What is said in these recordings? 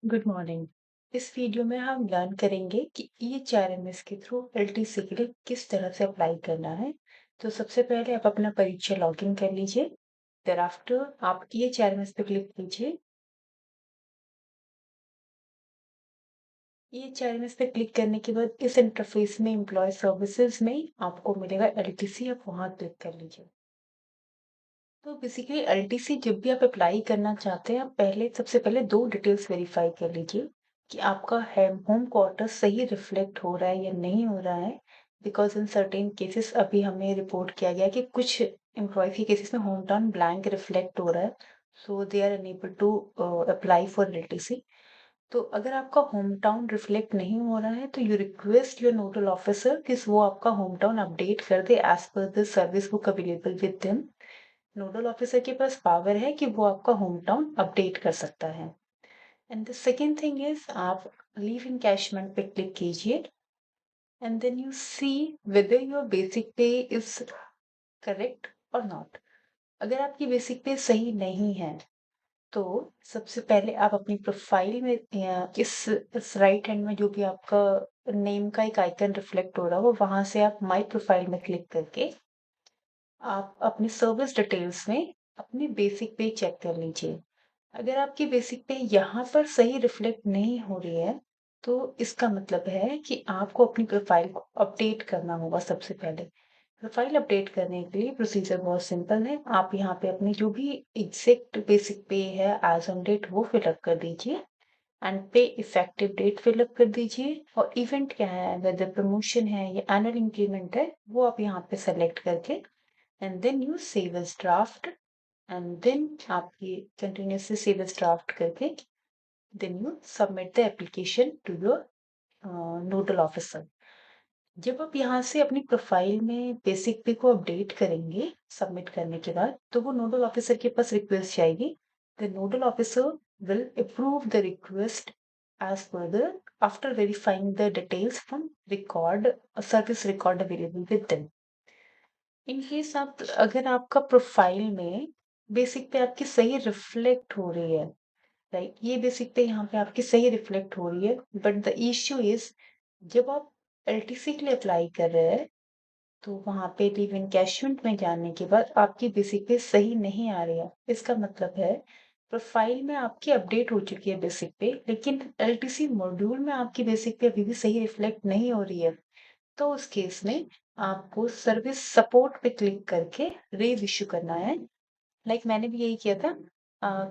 Good morning. इस video में हम लर्न करेंगे कि EHRMS के थ्रू एलटीसी के लिए किस तरह से अप्लाई करना है। तो सबसे पहले आप अपना परीक्षा लॉगिन कर लीजिए। thereafter आप EHRMS पे क्लिक कीजिए। EHRMS पे क्लिक करने के बाद इस इंटरफेस में एम्प्लॉय सर्विसेज में आपको मिलेगा एलटीसी, आप वहां क्लिक कर लीजिए। तो बेसिकली एलटीसी जब भी आप अप्लाई करना चाहते हैं, आप सबसे पहले दो डिटेल्स वेरीफाई कर लीजिए कि आपका होम क्वार्टर सही रिफ्लेक्ट हो रहा है या नहीं हो रहा है। बिकॉज इन सर्टेन केसेस अभी हमें रिपोर्ट किया गया कि कुछ एम्प्लॉय के केसेस में होम टाउन ब्लैंक रिफ्लेक्ट हो रहा है, so they are unable to apply for LTC. तो अगर आपका होम टाउन रिफ्लेक्ट नहीं हो रहा है तो you request your nodal officer कि वो आपका होम टाउन अपडेट कर दे as per the service book available with them. Nodal officer के पास पावर है कि वो आपका होम टाउन अपडेट कर सकता है। And the second thing is आप लीव इनकैशमेंट पे क्लिक कीजिए and then you see whether your basic pay is correct और नॉट। अगर आपकी बेसिक पे सही नहीं है तो सबसे पहले आप अपनी प्रोफाइल में इस राइट हैंड में जो भी आपका नेम का एक आइकन रिफ्लेक्ट हो रहा हो, वहां से आप माई प्रोफाइल में क्लिक करके आप अपनी सर्विस डिटेल्स में अपनी बेसिक पे चेक कर लीजिए। अगर आपकी बेसिक पे यहाँ पर सही रिफ्लेक्ट नहीं हो रही है तो इसका मतलब है कि आपको अपनी प्रोफाइल को अपडेट करना होगा। सबसे पहले प्रोफाइल अपडेट करने के लिए प्रोसीजर बहुत सिंपल है। आप यहाँ पे अपनी जो भी एग्जैक्ट बेसिक पे है एज ऑन डेट वो फिलअप कर दीजिए एंड पे इफेक्टिव डेट फिलअप कर दीजिए, और इवेंट क्या है, वेदर प्रमोशन है या एनुअल इंक्रीमेंट है, वो आप यहाँ पे सेलेक्ट करके and then you save as draft and then आप ये कंटिन्यूसली सेव एज ड्राफ्ट करके then you submit the application to your nodal officer. जब आप यहाँ से अपनी प्रोफाइल में बेसिक पे को अपडेट करेंगे सबमिट करने के बाद, तो वो नोडल ऑफिसर के पास रिक्वेस्ट जाएगी। The nodal officer will approve the request as per the after verifying the details from record service record available with them। In case आप अगर आपका प्रोफाइल में बेसिक पे आपकी सही रिफ्लेक्ट हो रही है, राइट, ये बेसिक पे यहाँ पे आपकी सही रिफ्लेक्ट हो रही है, बट द इश्यू इज जब आप एलटीसी के लिए अप्लाई कर रहे हैं तो वहां पे लीव इनकैशमेंट में जाने के बाद आपकी बेसिक पे सही नहीं आ रही है। इसका मतलब है प्रोफाइल में आपकी अपडेट हो चुकी है बेसिक पे, लेकिन एलटीसी मॉड्यूल में आपकी बेसिक पे अभी भी सही रिफ्लेक्ट नहीं हो रही है। तो उस केस में आपको सर्विस सपोर्ट पे क्लिक करके रेज इश्यू करना है। मैंने भी यही किया था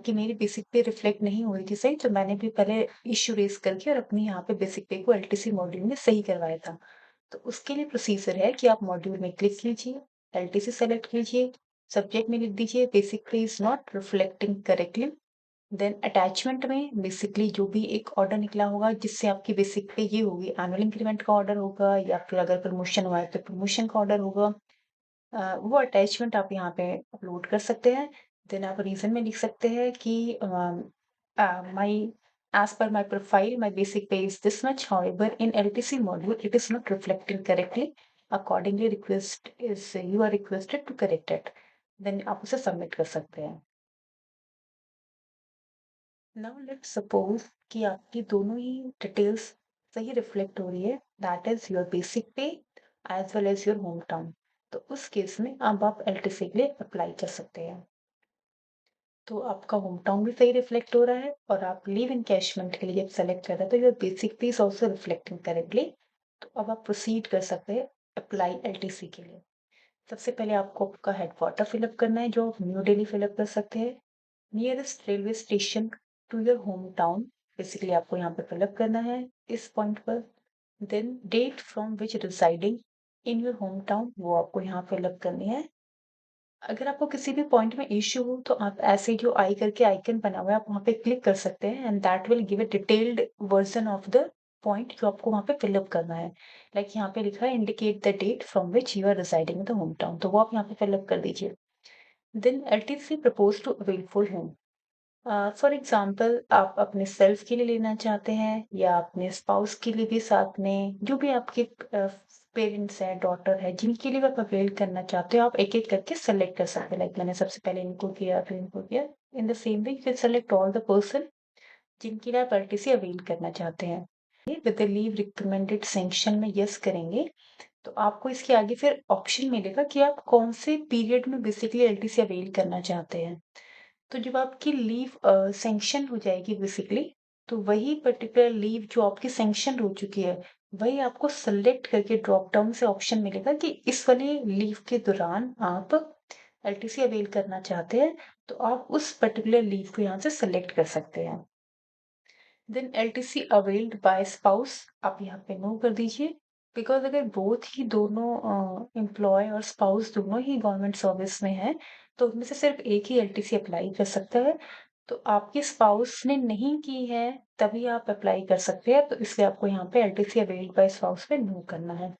कि मेरी बेसिक पे रिफ्लेक्ट नहीं हो रही थी सही, तो मैंने भी पहले इश्यू रेज करके और अपनी यहाँ पे बेसिक पे को एलटीसी मॉड्यूल में सही करवाया था। तो उसके लिए प्रोसीजर है कि आप मॉड्यूल में क्लिक कीजिए, एलटीसी सेलेक्ट कीजिए, सब्जेक्ट में लिख दीजिए basic pay is not reflecting correctly. Then attachment में बेसिकली जो भी एक ऑर्डर निकला होगा जिससे आपकी बेसिक पे ये होगी, एनुअल इंक्रीमेंट का ऑर्डर होगा या फिर अगर प्रमोशन हुआ है तो प्रमोशन का ऑर्डर होगा, वो अटैचमेंट आप यहाँ पे अपलोड कर सकते हैं। देन आप रीजन में लिख सकते हैं कि माई as per my profile my basic pay is this much, however in LTC module it is not reflecting correctly, accordingly request is you are requested to correct it। Then आप उसे submit कर सकते हैं। नाउ लेट्स सपोज कि आपकी दोनों ही details सही reflect हो रही है, that is your basic pay as well as your home town. तो उस केस में अब आप एलटीसी के लिए अप्लाई कर सकते हैं। तो आपका होम टाउन भी सही रिफ्लेक्ट हो रहा है और आप लीव इनकैशमेंट के लिए जब सेलेक्ट कर रहे हैं तो your basic pay is also reflecting correctly. तो अब आप प्रोसीड कर सकते हैं अप्लाई एलटीसी के लिए। सबसे पहले आपको आपका हेडक्वार्टर फिलअप करना है जो आप न्यू दिल्ली फिलअप कर सकते हैं। Nearest railway station to your home town basically आपको यहाँ पे फिलअप करना है इस पॉइंट पर। Then date from which residing in your home town वो आपको यहाँ फिलअप करनी है। अगर आपको किसी भी पॉइंट में इश्यू हो तो आप ऐसे जो आई करके आइकन बना हुआ है आप वहाँ पे क्लिक कर सकते हैं and that will give a detailed version of the point जो आपको वहाँ पे फिलअप करना है। यहाँ पे लिखा है indicate the date from which you are residing in the home town, तो वो आप यहाँ पे फिलअप कर दीजिए। Then LTC propose to avail full home. For example आप अपने सेल्फ के लिए लेना चाहते हैं या अपने स्पाउस के लिए भी, साथ में जो भी आपके पेरेंट्स हैं, डॉटर है, जिनके लिए आप अवेल करना चाहते हो आप एक एक करके सेलेक्ट कर सकते हैं। मैंने सबसे पहले इनको किया फिर इनको किया। इन the same way you can select all the person जिनके लिए आप एलटीसी अवेल करना चाहते हैं। With the leave recommended section में यस करेंगे तो आपको इसके आगे फिर ऑप्शन मिलेगा कि आप कौन से पीरियड में बेसिकली एलटीसी अवेल करना चाहते हैं। तो जब आपकी लीव सैंक्शन हो जाएगी बेसिकली, तो वही पर्टिकुलर लीव जो आपकी सैंक्शन हो चुकी है, वही आपको सेलेक्ट करके ड्रॉप डाउन से ऑप्शन मिलेगा कि इस वाले लीव के दौरान आप एलटीसी अवेल करना चाहते हैं, तो आप उस पर्टिकुलर लीव को यहाँ से सेलेक्ट कर सकते हैं। Then LTC availed by spouse आप यहाँ पे नो कर दीजिए, बिकॉज अगर बोथ ही दोनों एम्प्लॉय और स्पाउस दोनों ही गवर्नमेंट सर्विस में है, तो उनमें से सिर्फ एक ही एलटीसी अप्लाई कर सकता है। तो आपके स्पाउस ने नहीं की है तभी आप अप्लाई कर सकते हैं, तो इसलिए आपको यहाँ पे एलटीसी अवेल्ड बाय स्पाउस पे नो करना है।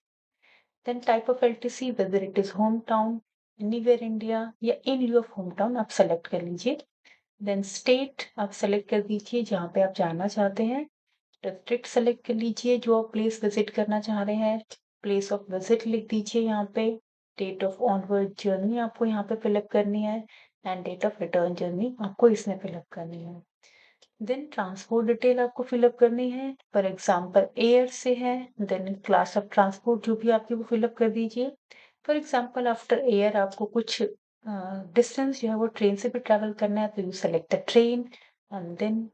Then type of LTC, whether it is home town, anywhere India या in lieu of home town, आप सेलेक्ट कर लीजिए। देन स्टेट आप सेलेक्ट कर दीजिए जहाँ पे आप जाना चाहते हैं। डिस्ट्रिक्ट सेलेक्ट कर लीजिए जो आप प्लेस विजिट करना चाह रहे हैं। प्लेस ऑफ विजिट लिख दीजिए यहाँ पे। डेट ऑफ ऑनवर्ड जर्नी आपको यहाँ पे फिलअप करनी है and date of return journey आपको इसमें फिलअप करनी है। देन ट्रांसपोर्ट डिटेल आपको फिलअप करनी है। फॉर एग्जाम्पल एयर से है, देन क्लास ऑफ ट्रांसपोर्ट जो भी आपकी वो फिलअप कर दीजिए। फॉर एग्जाम्पल आफ्टर एयर आपको कुछ डिस्टेंस जो है वो ट्रेन से भी ट्रैवल करना है, तो you select the train and then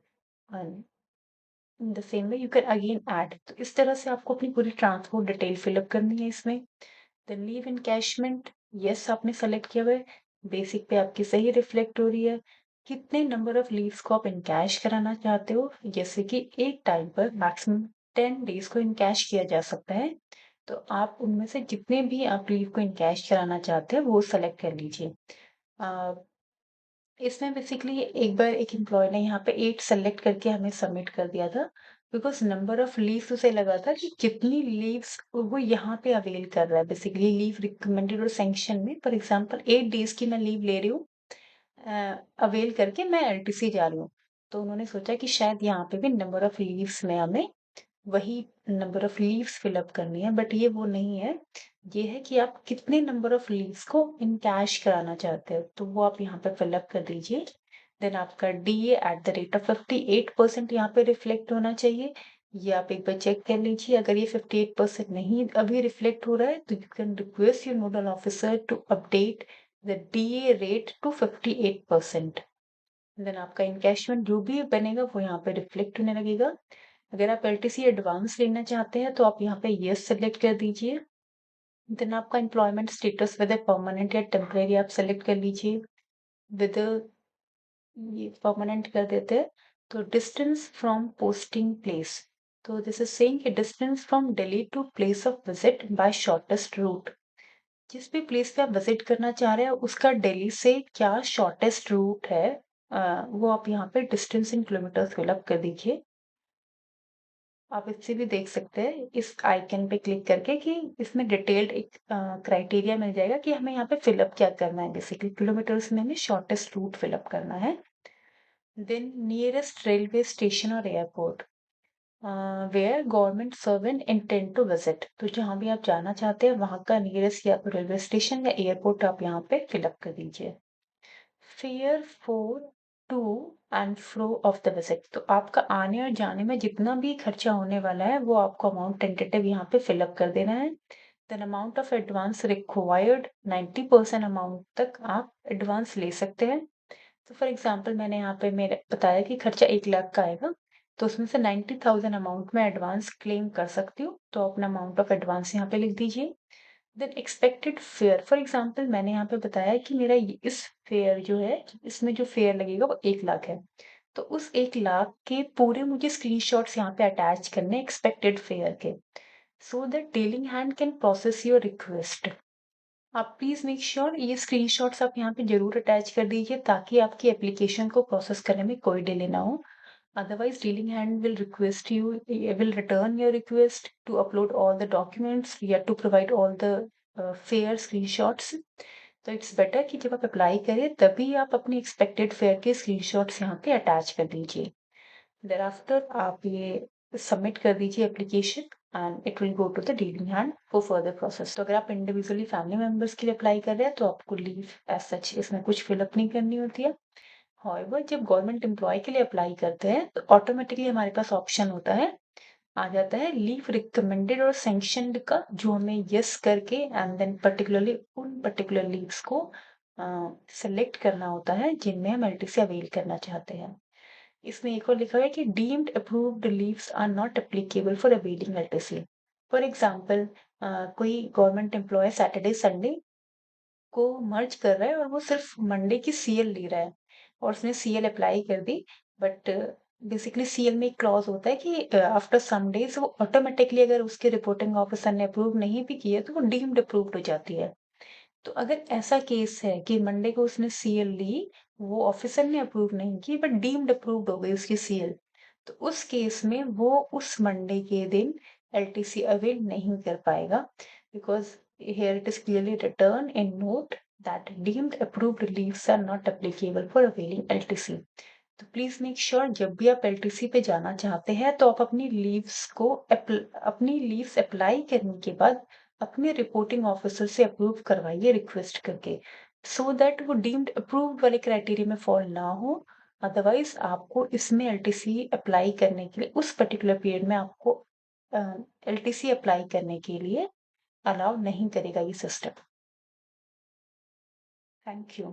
in the same way you can again add. तो इस तरह से आपको अपनी पूरी ट्रांसपोर्ट डिटेल फिलअप करनी है इसमें। देन लीव इनकैशमेंट, यस आपने सेलेक्ट किया हुआ है। बेसिक पे आपकी सही रिफ्लेक्ट हो रही है। कितने नंबर ऑफ लीव्स को आप इनकैश कराना चाहते हो, जैसे कि एक टाइम पर मैक्सिमम 10 डेज को इनकैश किया जा सकता है, तो आप उनमें से जितने भी आप लीव को इनकैश कराना चाहते हैं वो सेलेक्ट कर लीजिए। इसमें बेसिकली एक बार एक एम्प्लॉय ने यहाँ पे 8 सेलेक्ट करके हमें सबमिट कर दिया था, बिकॉज नंबर ऑफ लीव्स उसे लगा था कि कितनी लीव्स वो यहाँ पे अवेल कर रहा है बेसिकली लीव रिकमेंडेड और सैंक्शन में। फॉर एग्जांपल 8 डेज की मैं लीव ले रही हूँ अवेल करके मैं एलटीसी जा रही हूँ, तो उन्होंने सोचा कि शायद यहाँ पे भी नंबर ऑफ लीव्स में हमें वही नंबर ऑफ लीव्स फिलअप करनी है, बट ये वो नहीं है। ये है कि आप कितने नंबर ऑफ लीव्स को इन कैश कराना चाहते हो, तो वो आप यहाँ पे फिलअप कर दीजिए। देन आपका DA at the rate of 58% यहाँ पे रिफ्लेक्ट होना चाहिए। ये आप एक बार चेक कर लीजिए, अगर ये 58% नहीं अभी रिफ्लेक्ट हो रहा है, तो you can request your nodal officer to update the DA rate to 58%। Then आपका इनकैशमेंट जो भी बनेगा वो यहाँ पे रिफ्लेक्ट होने लगेगा। अगर आप एलटीसी एडवांस लेना चाहते हैं तो आप यहाँ पे यस सेलेक्ट कर दीजिए। देन आपका एम्प्लॉयमेंट स्टेटस विद परमानेंट या टेम्परेरी आप सेलेक्ट कर लीजिए। विद ये परमानेंट कर देते हैं, तो डिस्टेंस फ्रॉम पोस्टिंग प्लेस, तो दिस इज सेइंग कि distance from Delhi to place of visit by shortest route. जिस भी प्लेस पे आप विजिट करना चाह रहे हैं उसका दिल्ली से क्या शॉर्टेस्ट रूट है, वो आप यहाँ पे डिस्टेंस इन किलोमीटर्स फिलअप कर दीजिए। आप इससे भी देख सकते हैं इस आइकन पे क्लिक करके कि इसमें डिटेल्ड एक क्राइटेरिया मिल जाएगा कि हमें यहाँ पे फिलअप क्या करना है। बेसिकली किलोमीटर्स में हमें शॉर्टेस्ट रूट फिलअप करना है। देन नियरेस्ट रेलवे स्टेशन और airport where government servant intend to visit, तो जहाँ भी आप जाना चाहते हैं वहाँ का नियरेस्ट या रेलवे स्टेशन या एयरपोर्ट आप यहाँ पे फिलअप कर दीजिए। Fare for to and fro of the visit, तो आपका आने और जाने में जितना भी खर्चा होने वाला है वो आपको अमाउंट टेंटेटिव यहाँ पे फिलअप कर देना है। Then amount of advance required 90% amount तक आप एडवांस ले सकते हैं। तो फॉर एग्जांपल मैंने यहाँ पे मेरे बताया कि खर्चा 1 लाख का आएगा, तो उसमें से 90,000 अमाउंट में एडवांस क्लेम कर सकती हूँ, तो अपना अमाउंट ऑफ एडवांस यहाँ पे लिख दीजिए। Then expected fair, for example मैंने यहाँ पे बताया कि मेरा इस फेयर जो है इसमें जो फेयर लगेगा वो 1 लाख है, तो उस 1 लाख के पूरे मुझे स्क्रीनशॉट्स यहाँ पे अटैच करने एक्सपेक्टेड फेयर के, so that dealing hand can process your request. आप प्लीज मेक श्योर ये स्क्रीनशॉट्स आप यहाँ पे जरूर अटैच कर दीजिए ताकि आपकी एप्लीकेशन को प्रोसेस करने में कोई डिले ना हो। Otherwise, dealing hand will request you, will return your request to upload all the documents, you have to provide all the fair screenshots. तो इट्स बेटर कि जब आप अप्लाई करें तभी आप अपनी एक्सपेक्टेड फेयर के स्क्रीनशॉट्स यहाँ पे अटैच कर दीजिए। thereafter आप ये सबमिट कर दीजिए application and it will go to the dealing hand for further process. तो अगर आप इंडिविजुअली फैमिली मेंबर्स के लिए अप्लाई कर रहे हैं तो आपको लीव एज सच इसमें कुछ फिलअप नहीं करनी होती है। हाउएवर जब गवर्नमेंट एम्प्लॉय के लिए अप्लाई करते हैं तो ऑटोमेटिकली हमारे पास ऑप्शन होता है, आ जाता है लीव रिकमेंडेड और सैंक्शनड का, जो हमें यस करके एंड देन पर्टिकुलरली उन पर्टिकुलर लीव्स को सेलेक्ट करना होता है जिनमें हम एलटीसी अवेल करना चाहते हैं। इसमें एक और लिखा हुआ है कि deemed approved leaves are not applicable for availing LTC. For example कोई गवर्नमेंट एम्प्लॉय सैटरडे संडे को मर्ज कर रहा है और वो सिर्फ मंडे की सीएल ले रहा है और उसने सीएल अप्लाई कर दी, बट बेसिकली सीएल में एक क्लॉज होता है कि आफ्टर सम डेज वो ऑटोमेटिकली, अगर उसके रिपोर्टिंग ऑफिसर ने अप्रूव नहीं भी किया तो वो डीम्ड अप्रूव्ड हो जाती है। तो अगर ऐसा केस है कि मंडे को उसने सीएल ली, वो ऑफिसर ने अप्रूव नहीं की बट डीम्ड अप्रूव्ड हो गई उसकी सीएल, तो उस केस में वो उस मंडे के दिन एलटीसी अवेल नहीं कर पाएगा, because here it is clearly written in note that deemed approved leaves are not applicable for availing LTC। तो प्लीज मेक श्योर जब भी आप एलटीसी पे जाना चाहते हैं तो आप अपनी लीव्स को अपनी लीव्स अप्लाई करने के बाद अपने रिपोर्टिंग ऑफिसर से अप्रूव करवाइए रिक्वेस्ट करके, सो दैट वो डीम्ड अप्रूव्ड वाले क्राइटेरिया में फॉल ना हो। अदरवाइज आपको इसमें एलटीसी अप्लाई करने के लिए उस पर्टिकुलर पीरियड में आपको एलटीसी अप्लाई करने के लिए अलाउ नहीं करेगा ये सिस्टम। Thank you.